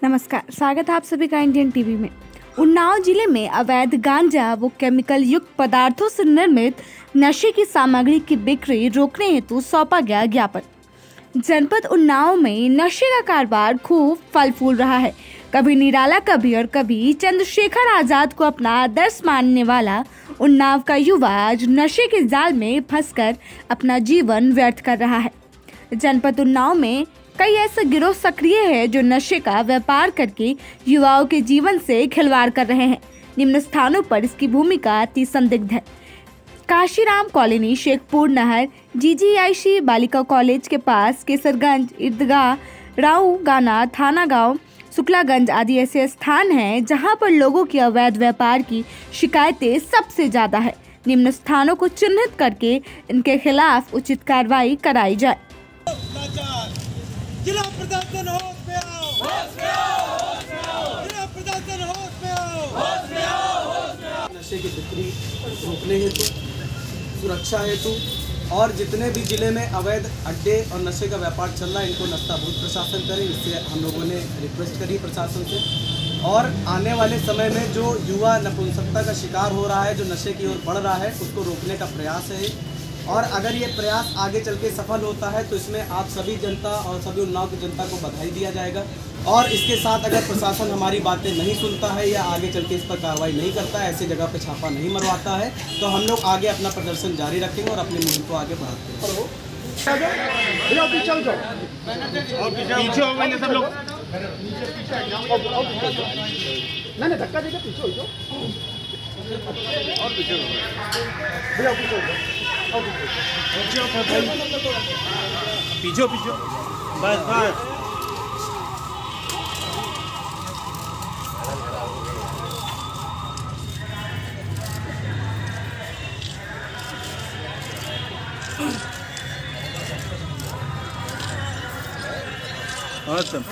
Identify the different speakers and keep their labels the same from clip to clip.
Speaker 1: नमस्कार, स्वागत है आप सभी का इंडियन टीवी में। उन्नाव जिले में अवैध गांजा व केमिकल युक्त पदार्थों से निर्मित नशे की सामग्री की बिक्री रोकने हेतु सौंपा गया ज्ञापन। जनपद उन्नाव में नशे का कारोबार खूब फल फूल रहा है। कभी निराला कभी और कभी चंद्रशेखर आजाद को अपना आदर्श मानने वाला उन्नाव का युवा आज नशे के जाल में फंसकर अपना जीवन व्यर्थ कर रहा है। जनपद उन्नाव में कई ऐसे गिरोह सक्रिय है जो नशे का व्यापार करके युवाओं के जीवन से खिलवाड़ कर रहे हैं। निम्न स्थानों पर इसकी भूमिका अति संदिग्ध है। काशीराम कॉलोनी, शेखपुर नहर, जीजीआईसी बालिका कॉलेज के पास, केसरगंज, ईदगाह, राऊ गाना, थाना गांव, शुक्लागंज आदि ऐसे स्थान हैं जहां पर लोगों की अवैध व्यापार की शिकायतें सबसे ज्यादा है। निम्न स्थानों को चिन्हित करके इनके खिलाफ उचित कार्रवाई कराई जाए।
Speaker 2: जिला प्रशासन होश में आओ, होश में आओ, होश में आओ। जिला प्रशासन होश में आओ, होश में आओ, होश में आओ। नशे की बिक्री रोकने हेतु, सुरक्षा हेतु और जितने भी जिले में अवैध अड्डे और नशे का व्यापार चल रहा है इनको नस्ताभूत प्रशासन करे, इससे हम लोगों ने रिक्वेस्ट करी प्रशासन से। और आने वाले समय में जो युवा नपुंसकता का शिकार हो रहा है, जो नशे की ओर बढ़ रहा है, उसको रोकने का प्रयास है। और अगर ये प्रयास आगे चल के सफल होता है तो इसमें आप सभी जनता और सभी उन्नाव की जनता को बधाई दिया जाएगा। और इसके साथ अगर प्रशासन हमारी बातें नहीं सुनता है या आगे चल के इस पर कार्रवाई नहीं करता है, ऐसी जगह पे छापा नहीं मरवाता है, तो हम लोग आगे अपना प्रदर्शन जारी रखेंगे और अपनी मुहिम को आगे बढ़ाते हैं।
Speaker 3: धक्का देगा पीछे हो जाओ और पीछे भैया पीछे पीछे बस बस awesome.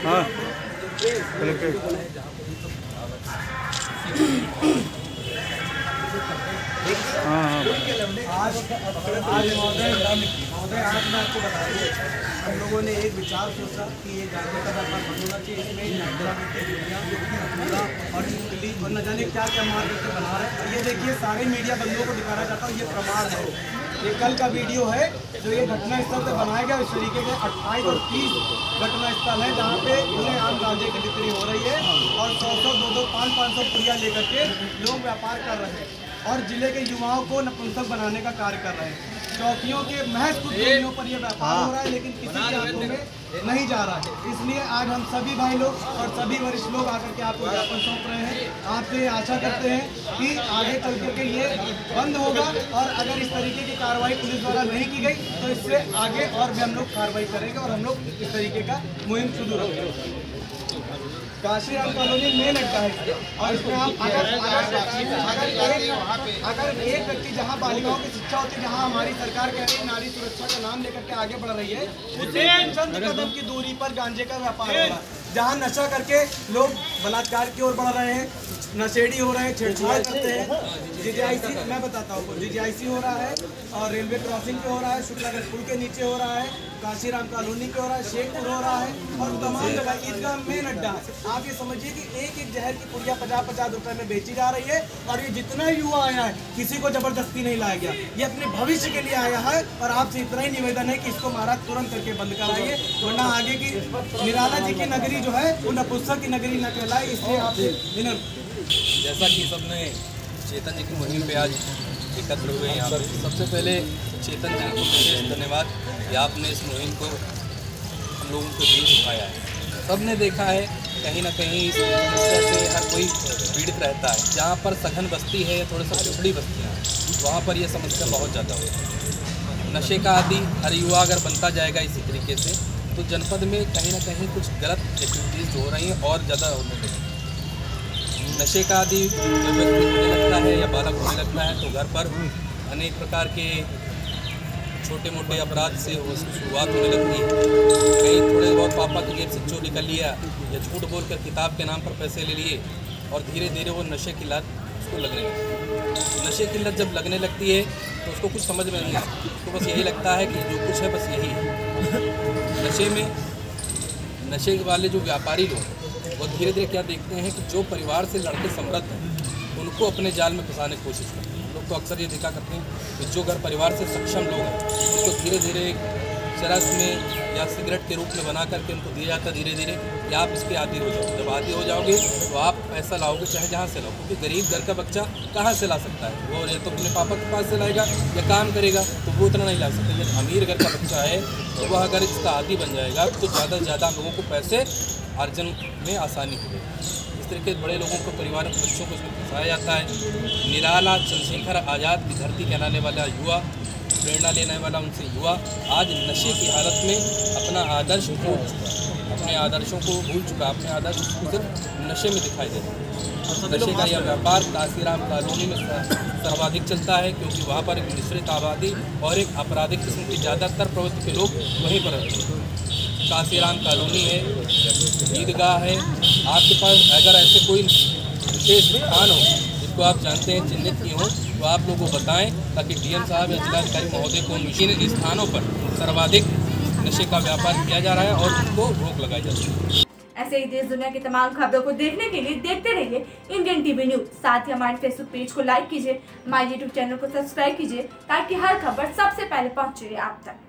Speaker 3: हाँ
Speaker 2: आज महोदय आज मैं आपको बता दूँ, हम लोगों ने एक विचार सोचा कि ये गांजे का व्यापार बंद होना चाहिए। इसमें नगरा और चिंगली और न जाने क्या क्या मार करके बना रहे हैं। ये देखिए, सारे मीडिया बंदों को दिखाना चाहता हूँ, ये प्रमाण है। ये कल का वीडियो है जो ये घटना स्थल से बनाया गया। इस तरीके से 28 और 30 घटना स्थल है जहाँ पे खुलेआम गांजे की बिक्री हो रही है और 100-100, 200, 500 पुड़िया लेकर के लोग व्यापार कर रहे हैं और जिले के युवाओं को नपुंसक बनाने का कार्य कर रहे हैं। चौकियों के महज कुछ दूरियों पर यह व्यापार हो रहा है, लेकिन किसी के हाथों में नहीं जा रहा है। इसलिए आज हम सभी भाई लोग और सभी वरिष्ठ लोग आकर के आपको ज्ञापन सौंप रहे हैं। आपसे आशा करते हैं कि आगे चल करके ये बंद होगा और अगर इस तरीके की कार्रवाई पुलिस द्वारा नहीं की गई तो इससे आगे और भी हम लोग कार्रवाई करेंगे और हम लोग इस तरीके का मुहिम शुरू रखेंगे। काशीराम कॉलोनी मेन अड्डा है और इसमें आप अगर एक व्यक्ति जहां बालिकाओं की शिक्षा होती है, जहां हमारी सरकार कह रही है नारी सुरक्षा का नाम लेकर के आगे बढ़ रही है, उससे चंद कदम की दूरी पर गांजे का व्यापार हो रहा है। जहां नशा करके लोग बलात्कार की ओर बढ़ रहे हैं, नशेड़ी हो रहे हैं, छेड़छाड़ करते हैं। जीजीआईसी मैं बताता हूँ, जीजीआईसी हो रहा है और रेलवे क्रॉसिंग पे हो रहा है, शुक्लागंज पुल के नीचे हो रहा है, काशीराम कॉलोनी पे हो रहा है, शेखपुर हो रहा है और तमाम जगह ईदगाह मेन अड्डा है। आप ये समझिए कि एक एक जहर की पुड़िया 50-50 रुपए में बेची जा रही है और ये जितना युवा आया है किसी को जबरदस्ती नहीं लाया गया, ये अपने भविष्य के लिए आया है। और आपसे इतना ही निवेदन है कि इसको महाराज तुरंत करके बंद कराइए, वरना आगे की निराला जी की नगरी जो है वो नपुंसक की नगरी न कहलाए। इसलिए आपसे विनम्र।
Speaker 4: जैसा कि सबने चेतन जी की मुहिम पे आज एकत्र हुए यहाँ पर, सबसे पहले चेतन जी को विशेष धन्यवाद कि आपने इस मुहिम को हम लोगों के बीच उठाया है। सबने देखा है कहीं ना कहीं इस समस्या से हर कोई पीड़ित रहता है। जहाँ पर सघन बस्ती है या थोड़ा सा झुपड़ी बस्तियाँ हैं, वहाँ पर यह समस्या बहुत ज़्यादा होती है। नशे का आदि हर युवा अगर बनता जाएगा इसी तरीके से तो जनपद में कहीं ना कहीं कुछ गलत एक्टिविटीज़ जो हो रही हैं और ज़्यादा होने लगेंगी। नशे का आदि जब व्यक्ति होने लगता है या बालक होने लगता है तो घर पर अनेक प्रकार के छोटे मोटे अपराध से उसकी शुरुआत होने लगती है। कहीं थोड़े बहुत पापा की जेब से चोरी कर लिया या झूठ बोलकर किताब के नाम पर पैसे ले लिए और धीरे धीरे वो नशे की लत उसको लगने लगती है। नशे की लत जब लगने लगती है तो उसको कुछ समझ में नहीं आता, उसको बस यही लगता है कि जो कुछ है बस यही है। नशे में नशे वाले जो व्यापारी लोग हैं वो धीरे धीरे क्या देखते हैं कि जो परिवार से लड़के समृद्ध हैं उनको अपने जाल में फंसाने की कोशिश करते हैं। लोग तो अक्सर ये देखा करते हैं कि जो घर परिवार से सक्षम लोग हैं उनको धीरे धीरे चरस में या सिगरेट के रूप में बना करके उनको दिया जाता है धीरे धीरे कि आप इसके आदी हो जाओ। जब आदी हो जाओगे तो आप पैसा लाओगे चाहे जहाँ से लाओ, क्योंकि गरीब घर का बच्चा कहाँ से ला सकता है, वो या तो अपने पापा के पास से लाएगा या काम करेगा, तो वो उतना नहीं ला सकता। जब अमीर घर का बच्चा है तो वह अगर इसका आदी बन जाएगा तो ज़्यादा से ज़्यादा लोगों को पैसे अर्जन में आसानी होगी। इस तरीके से बड़े लोगों को, परिवार के बच्चों को इसमें फंसाया जाता है। निराला चंद्रशेखर आज़ाद की धरती कहलाने वाला युवा, प्रेरणा लेने वाला उनसे युवा आज नशे की हालत में अपना आदर्श भूल चुका है, अपने आदर्शों को भूल चुका, अपने आदर्श सिर्फ नशे में दिखाई दे रहा है। नशे का यह व्यापार काशीराम कॉलोनी में सर्वाधिक चलता है, क्योंकि वहाँ पर एक मिश्रित आबादी और एक आपराधिक किस्म की ज़्यादातर प्रवृत्ति के लोग वहीं पर रहते हैं। काशीराम कॉलोनी है, ईदगाह है। आपके पास अगर ऐसे कोई विशेष स्थान हो जिसको आप जानते हैं, चिन्हित किए हों, तो आप लोगों को बताएं ताकि डीएम साहब या जिलाधिकारी महोदय को इन स्थानों पर सर्वाधिक नशे का व्यापार किया जा रहा है और उनको रोक लगाई जा रही है।
Speaker 1: ऐसे ही देश दुनिया की तमाम खबरों को देखने के लिए देखते रहिए इंडियन टीवी न्यूज। साथ ही हमारे फेसबुक पेज को लाइक कीजिए, हमारे यूट्यूब चैनल को सब्सक्राइब कीजिए ताकि हर खबर सबसे पहले पहुंचे आप तक।